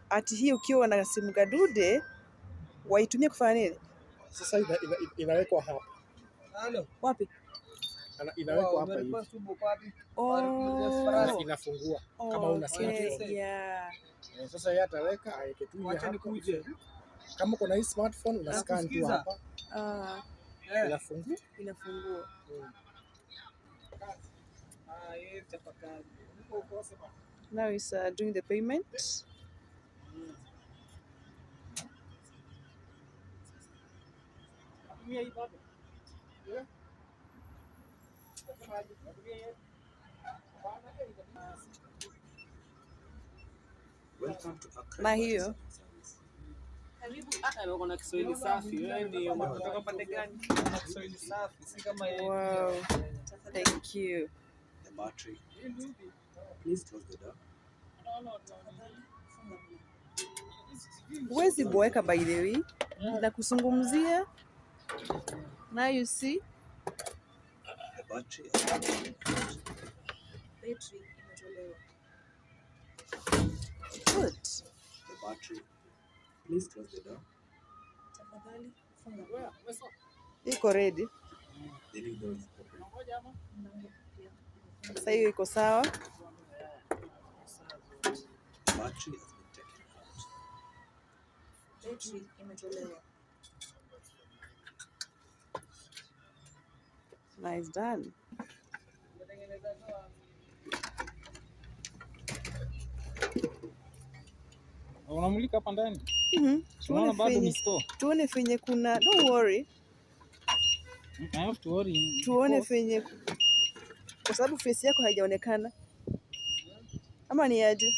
ati hii ukiwa na simu kadude waitumie kufanya nini? Sasa inawekwa hapa. Wapi? Inawekwa hapa hivi. Oh. Inafungua kama una smartphone. Yeah. Sasa yeye ataweka aeke tu hapa. Kama uko na hii smartphone una scan tu hapa. Inafungua. Now he's doing the payment. Na hiyo na Kiswahili safi. Wewe ndio unatoka pande gani? Kiswahili safi, si kama yeye. Wow. Thank you. The battery. Please close the door. Huwezi boeka by the way. Na kuzungumzia. Now you see. The battery. Good. The battery. Please close the door. Iko ready. The door is open. Sasa hiyo iko sawa. Battery has been taken out. Battery imetolewa. Nice done. Unamulika hapa ndani? Tuone bado ni store. Tuone fenye kuna, don't worry. I have to worry. Tuone fenye, kwa sababu face yako haijaonekana. Ama ni aje?